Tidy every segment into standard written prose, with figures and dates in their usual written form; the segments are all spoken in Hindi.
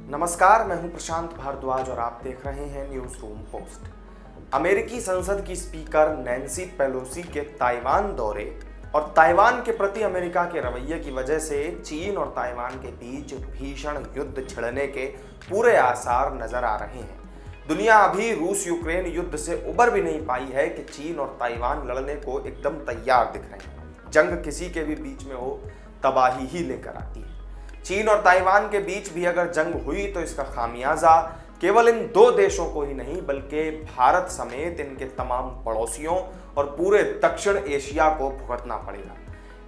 नमस्कार, मैं हूं प्रशांत भारद्वाज और आप देख रहे हैं न्यूज रूम पोस्ट। अमेरिकी संसद की स्पीकर नैन्सी पेलोसी के ताइवान दौरे और ताइवान के प्रति अमेरिका के रवैये की वजह से चीन और ताइवान के बीच भीषण युद्ध छिड़ने के पूरे आसार नजर आ रहे हैं। दुनिया अभी रूस यूक्रेन युद्ध से उबर भी नहीं पाई है कि चीन और ताइवान लड़ने को एकदम तैयार दिख रहे हैं। जंग किसी के भी बीच में हो, तबाही ही लेकर आती है। चीन और ताइवान के बीच भी अगर जंग हुई तो इसका खामियाजा केवल इन दो देशों को ही नहीं बल्कि भारत समेत इनके तमाम पड़ोसियों और पूरे दक्षिण एशिया को भुगतना पड़ेगा।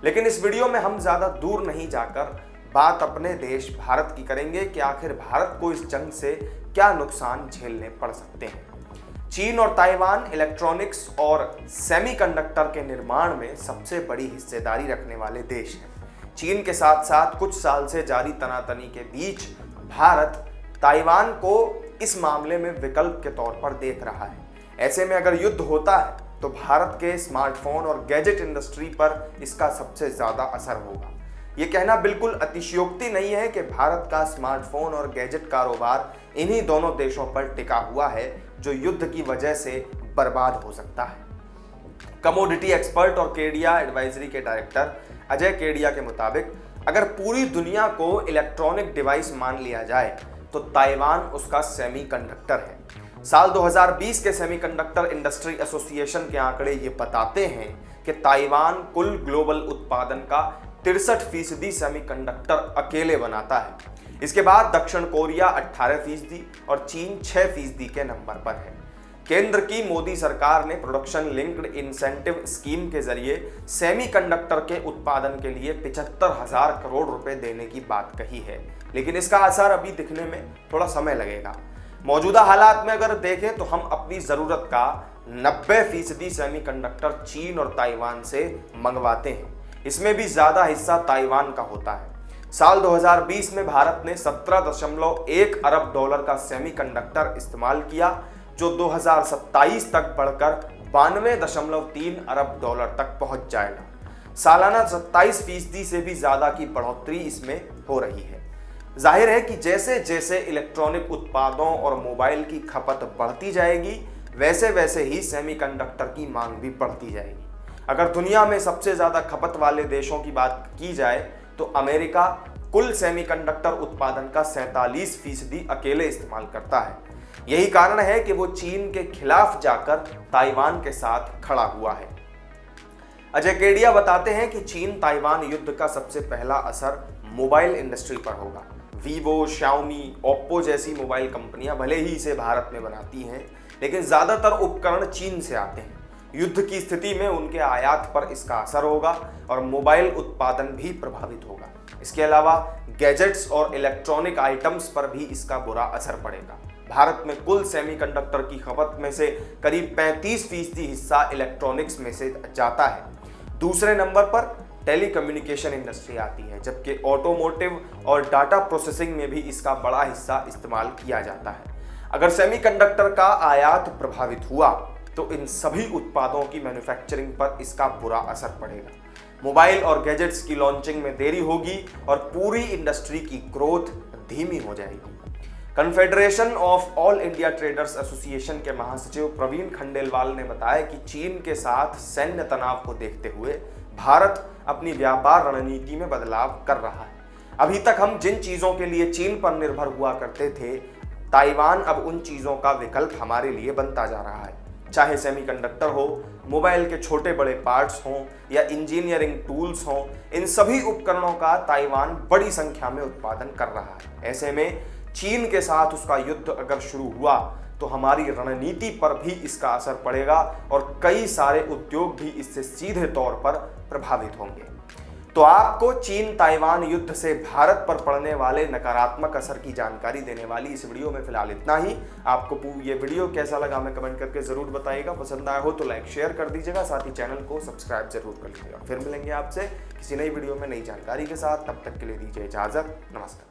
लेकिन इस वीडियो में हम ज्यादा दूर नहीं जाकर बात अपने देश भारत की करेंगे कि आखिर भारत को इस जंग से क्या नुकसान झेलने पड़ सकते हैं। चीन और ताइवान इलेक्ट्रॉनिक्स और सेमीकंडक्टर के निर्माण में सबसे बड़ी हिस्सेदारी रखने वाले देश हैं। चीन के साथ साथ कुछ साल से जारी तनातनी के बीच भारत ताइवान को इस मामले में विकल्प के तौर पर देख रहा है। ऐसे में अगर युद्ध होता है तो भारत के स्मार्टफोन और गैजेट इंडस्ट्री पर इसका सबसे ज्यादा असर होगा। ये कहना बिल्कुल अतिशयोक्ति नहीं है कि भारत का स्मार्टफोन और गैजेट कारोबार इन्हीं दोनों देशों पर टिका हुआ है जो युद्ध की वजह से बर्बाद हो सकता है। कमोडिटी एक्सपर्ट और केडिया एडवाइजरी के डायरेक्टर अजय केडिया के मुताबिक अगर पूरी दुनिया को इलेक्ट्रॉनिक डिवाइस मान लिया जाए तो ताइवान उसका सेमीकंडक्टर है। साल 2020 के सेमीकंडक्टर इंडस्ट्री एसोसिएशन के आंकड़े ये बताते हैं कि ताइवान कुल ग्लोबल उत्पादन का 63% सेमीकंडक्टर अकेले बनाता है। इसके बाद दक्षिण कोरिया 18% और चीन 6% के नंबर पर है। केंद्र की मोदी सरकार ने प्रोडक्शन लिंक्ड इंसेंटिव स्कीम के जरिए सेमीकंडक्टर के उत्पादन के लिए 75,000 करोड़ रुपए देने की बात कही है, लेकिन इसका असर अभी दिखने में थोड़ा समय लगेगा। मौजूदा हालात में अगर देखें तो हम अपनी जरूरत का 90% सेमीकंडक्टर चीन और ताइवान से मंगवाते हैं। इसमें भी ज्यादा हिस्सा ताइवान का होता है। साल 2020 में भारत ने 17.1 अरब डॉलर का सेमीकंडक्टर इस्तेमाल किया, जो 2027 तक बढ़कर 92.3 अरब डॉलर तक पहुंच जाएगा। सालाना 27% से भी ज्यादा की बढ़ोतरी इसमें हो रही है। जाहिर है कि जैसे जैसे इलेक्ट्रॉनिक उत्पादों और मोबाइल की खपत बढ़ती जाएगी वैसे वैसे ही सेमीकंडक्टर की मांग भी बढ़ती जाएगी। अगर दुनिया में सबसे ज्यादा खपत वाले देशों की बात की जाए तो अमेरिका कुल सेमीकंडक्टर उत्पादन का 47% अकेले इस्तेमाल करता है। यही कारण है कि वो चीन के खिलाफ जाकर ताइवान के साथ खड़ा हुआ है। अजय केडिया बताते हैं कि चीन ताइवान युद्ध का सबसे पहला असर मोबाइल इंडस्ट्री पर होगा। वीवो, शाओमी, ओप्पो जैसी मोबाइल कंपनियां भले ही इसे भारत में बनाती हैं, लेकिन ज्यादातर उपकरण चीन से आते हैं। युद्ध की स्थिति में उनके आयात पर इसका असर होगा और मोबाइल उत्पादन भी प्रभावित होगा। इसके अलावा गैजेट्स और इलेक्ट्रॉनिक आइटम्स पर भी इसका बुरा असर पड़ेगा। भारत में कुल सेमीकंडक्टर की खपत में से करीब 35% हिस्सा इलेक्ट्रॉनिक्स में से जाता है। दूसरे नंबर पर टेलीकम्युनिकेशन इंडस्ट्री आती है, जबकि ऑटोमोटिव और डाटा प्रोसेसिंग में भी इसका बड़ा हिस्सा इस्तेमाल किया जाता है। अगर सेमीकंडक्टर का आयात प्रभावित हुआ तो इन सभी उत्पादों की मैन्युफैक्चरिंग पर इसका बुरा असर पड़ेगा। मोबाइल और गैजेट्स की लॉन्चिंग में देरी होगी और पूरी इंडस्ट्री की ग्रोथ धीमी हो जाएगी। Confederation of all India traders association के महासचिव प्रवीण खंडेलवाल ने बताया कि चीन के साथ सैन्य तनाव को देखते हुए भारत अपनी व्यापार रणनीति में बदलाव कर रहा है। अभी तक हम जिन चीजों के लिए चीन पर निर्भर हुआ करते थे, ताइवान अब उन चीजों का विकल्प हमारे लिए बनता जा रहा है। चाहे सेमीकंडक्टर हो, मोबाइल के छोटे बड़े पार्ट्स हों या इंजीनियरिंग टूल्स हों, इन सभी उपकरणों का ताइवान बड़ी संख्या में उत्पादन कर रहा है। ऐसे में चीन के साथ उसका युद्ध अगर शुरू हुआ तो हमारी रणनीति पर भी इसका असर पड़ेगा और कई सारे उद्योग भी इससे सीधे तौर पर प्रभावित होंगे। तो आपको चीन ताइवान युद्ध से भारत पर पड़ने वाले नकारात्मक असर की जानकारी देने वाली इस वीडियो में फिलहाल इतना ही। आपको ये वीडियो कैसा लगा हमें कमेंट करके जरूर बताइएगा। पसंद आया हो तो लाइक शेयर कर दीजिएगा, साथ ही चैनल को सब्सक्राइब जरूर कर लीजिएगा। फिर मिलेंगे आपसे किसी नई वीडियो में नई जानकारी के साथ। तब तक के लिए दीजिए इजाजत। नमस्कार।